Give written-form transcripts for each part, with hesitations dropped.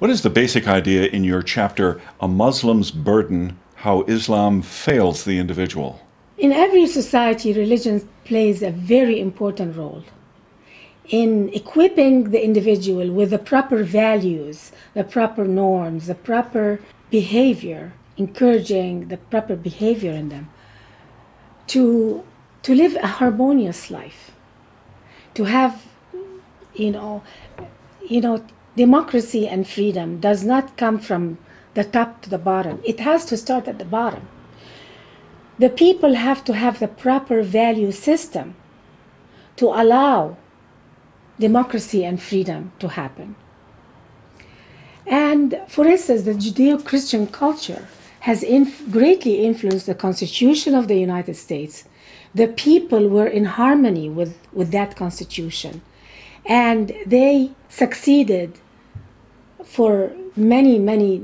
What is the basic idea in your chapter, A Muslim's Burden, How Islam Fails the Individual? In every society, religion plays a very important role in equipping the individual with the proper values, the proper norms, the proper behavior, encouraging the proper behavior in them, to live a harmonious life, to have, democracy and freedom does not come from the top to the bottom. It has to start at the bottom. The people have to have the proper value system to allow democracy and freedom to happen. And for instance, the Judeo-Christian culture has greatly influenced the Constitution of the United States. The people were in harmony with that Constitution, and they succeeded for many, many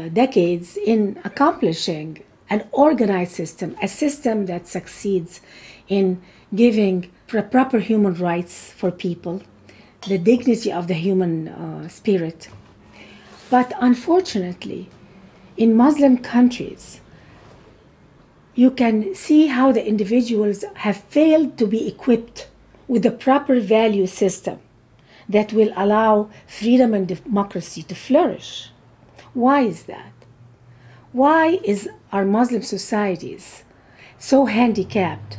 decades in accomplishing an organized system, a system that succeeds in giving proper human rights for people, the dignity of the human spirit. But unfortunately, in Muslim countries, you can see how the individuals have failed to be equipped with the proper value system that will allow freedom and democracy to flourish. Why is that? Why is our Muslim societies so handicapped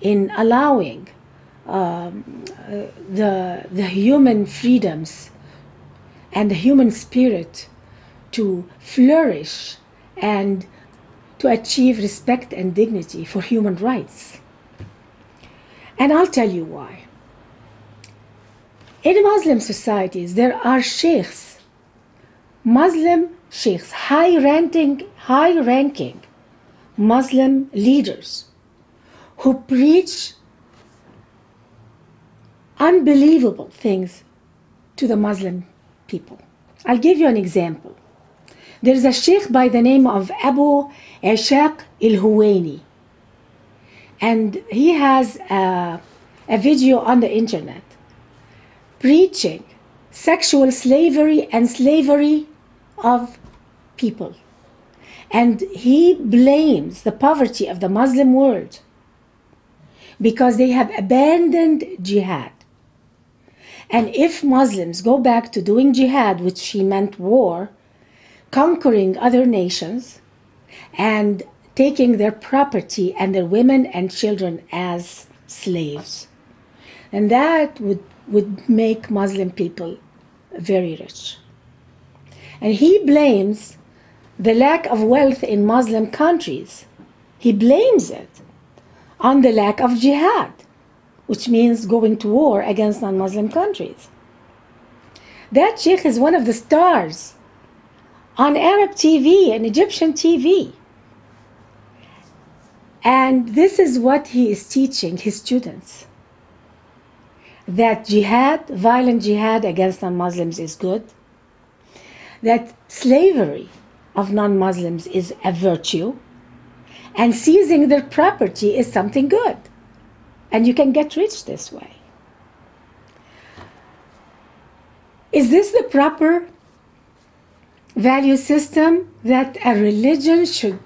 in allowing the human freedoms and the human spirit to flourish and to achieve respect and dignity for human rights? And I'll tell you why. In Muslim societies, there are sheikhs, Muslim sheikhs, high-ranking Muslim leaders who preach unbelievable things to the Muslim people. I'll give you an example. There's a sheikh by the name of Abu Ishaq al-Huwaini, and he has a video on the internet preaching sexual slavery and slavery of people. And he blames the poverty of the Muslim world because they have abandoned jihad. And if Muslims go back to doing jihad, which he meant war, conquering other nations and taking their property and their women and children as slaves, and that would make Muslim people very rich. And he blames the lack of wealth in Muslim countries. He blames it on the lack of jihad, which means going to war against non-Muslim countries. That sheikh is one of the stars on Arab TV and Egyptian TV. And this is what he is teaching his students: that jihad, violent jihad against non-Muslims is good, that slavery of non-Muslims is a virtue, and seizing their property is something good, and you can get rich this way. Is this the proper value system that a religion should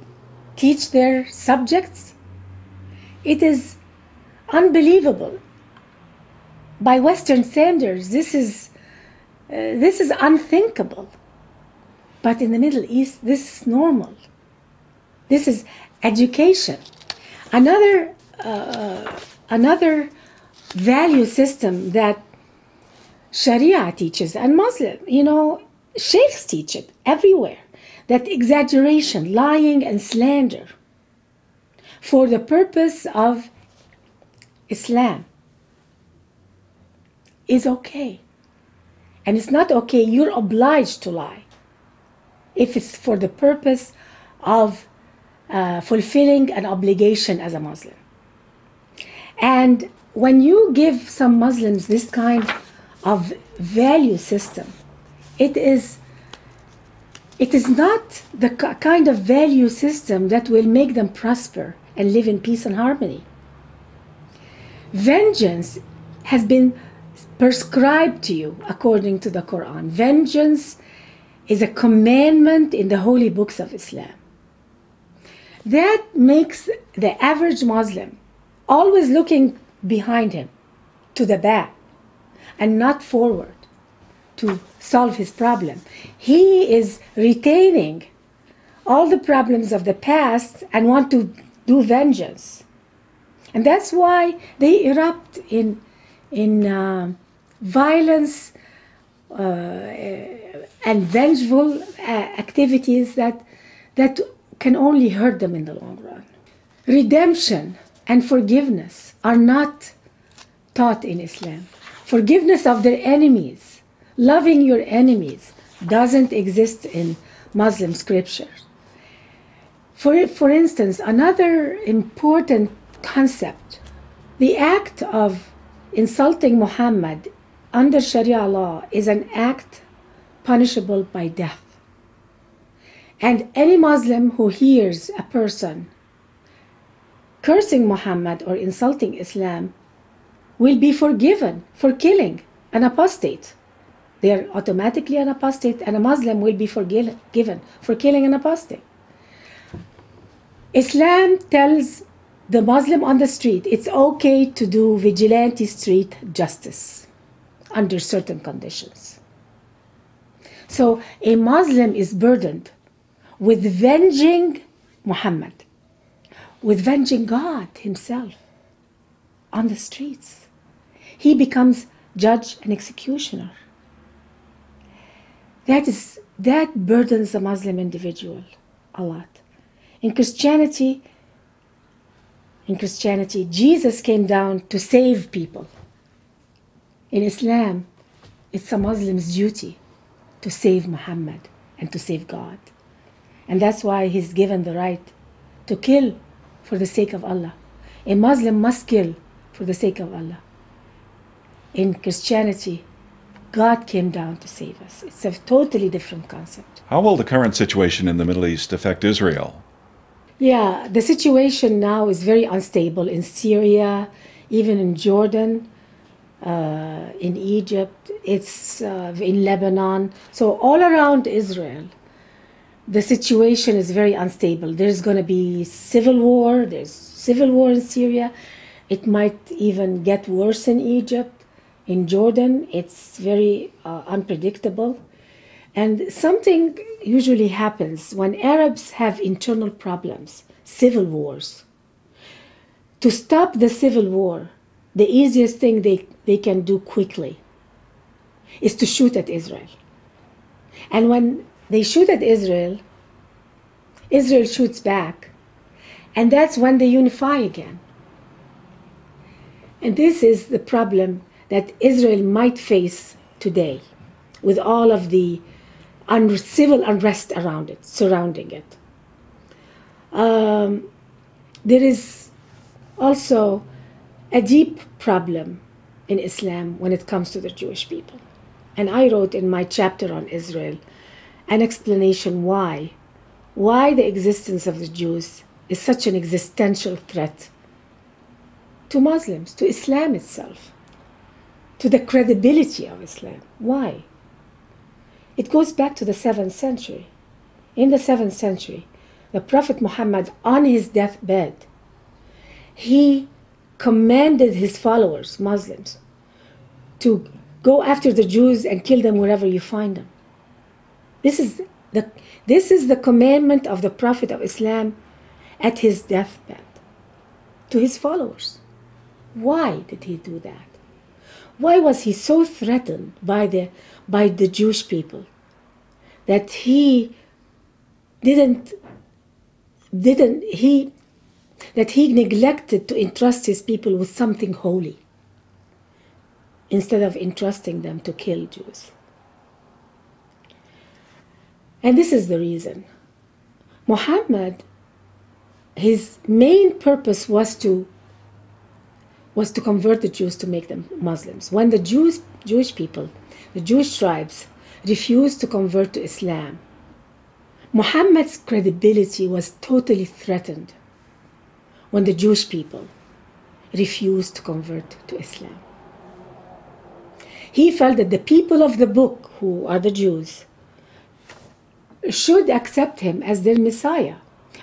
teach their subjects? It is unbelievable. By Western standards, this is unthinkable. But in the Middle East, this is normal. This is education. Another value system that Sharia teaches, and Muslim, sheikhs teach it everywhere, that exaggeration, lying, and slander for the purpose of Islam is okay. And it's not okay, you're obliged to lie if it's for the purpose of fulfilling an obligation as a Muslim. And when you give some Muslims this kind of value system, it is not the kind of value system that will make them prosper and live in peace and harmony. Vengeance has been prescribed to you according to the Quran. Vengeance is a commandment in the holy books of Islam. That makes the average Muslim always looking behind him, to the back, and not forward to solve his problem. He is retaining all the problems of the past and want to do vengeance. And that's why they erupt in violence and vengeful activities that can only hurt them in the long run. Redemption and forgiveness are not taught in Islam. Forgiveness of their enemies, loving your enemies, doesn't exist in Muslim scriptures. For instance, another important concept, the act of insulting Muhammad under Sharia law is an act punishable by death. And any Muslim who hears a person cursing Muhammad or insulting Islam will be forgiven for killing an apostate. They are automatically an apostate, and a Muslim will be forgiven for killing an apostate. Islam tells the Muslim on the street it's okay to do vigilante street justice under certain conditions. So a Muslim is burdened with avenging Muhammad, with avenging God himself on the streets. He becomes judge and executioner. That burdens the Muslim individual a lot. In Christianity, Jesus came down to save people. In Islam, it's a Muslim's duty to save Muhammad and to save God. And that's why he's given the right to kill for the sake of Allah. A Muslim must kill for the sake of Allah. In Christianity, God came down to save us. It's a totally different concept. How will the current situation in the Middle East affect Israel? Yeah, the situation now is very unstable in Syria, even in Jordan, in Egypt, it's in Lebanon. So all around Israel, the situation is very unstable. There's going to be civil war. There's civil war in Syria. It might even get worse in Egypt. In Jordan, it's very unpredictable. And something usually happens when Arabs have internal problems, civil wars. To stop the civil war, the easiest thing they can do quickly is to shoot at Israel. And when they shoot at Israel, Israel shoots back. And that's when they unify again. And this is the problem that Israel might face today with all of the civil unrest around it, surrounding it. There is also a deep problem in Islam when it comes to the Jewish people. And I wrote in my chapter on Israel an explanation why the existence of the Jews is such an existential threat to Muslims, to Islam itself, to the credibility of Islam. Why? It goes back to the 7th century. In the 7th century, the Prophet Muhammad, on his deathbed, he commanded his followers, Muslims, to go after the Jews and kill them wherever you find them. This is the commandment of the Prophet of Islam at his deathbed to his followers. Why did he do that? Why was he so threatened by the Jewish people that he neglected to entrust his people with something holy instead of entrusting them to kill Jews? And this is the reason. Muhammad, his main purpose was to convert the Jews, to make them Muslims. When the Jewish people, the Jewish tribes, refused to convert to Islam, Muhammad's credibility was totally threatened when the Jewish people refused to convert to Islam. He felt that the people of the book, who are the Jews, should accept him as their Messiah.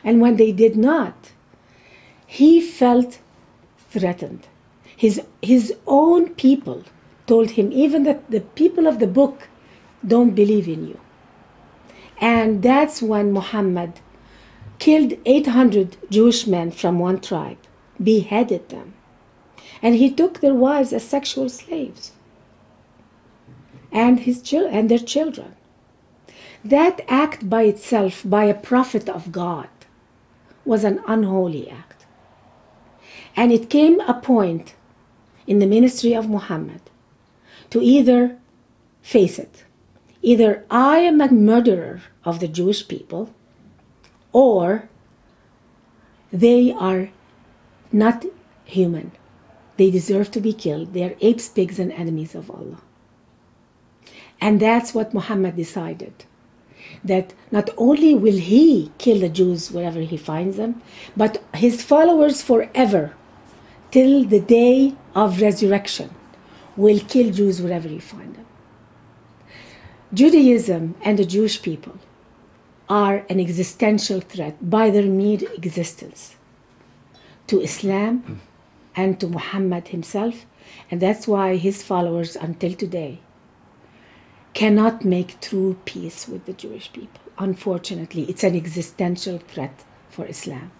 And when they did not, he felt threatened. His own people told him, even that the people of the book don't believe in you. And that's when Muhammad killed 800 Jewish men from one tribe, beheaded them, and he took their wives as sexual slaves, and their children. That act by itself, by a prophet of God, was an unholy act. And it came a point in the ministry of Muhammad to either face it. Either I am a murderer of the Jewish people, or they are not human. They deserve to be killed. They are apes, pigs, and enemies of Allah. And that's what Muhammad decided. That not only will he kill the Jews wherever he finds them, but his followers forever, till the day of resurrection, will kill Jews wherever he finds them. Judaism and the Jewish people are an existential threat by their mere existence to Islam and to Muhammad himself, and that's why his followers until today cannot make true peace with the Jewish people. Unfortunately, it's an existential threat for Islam.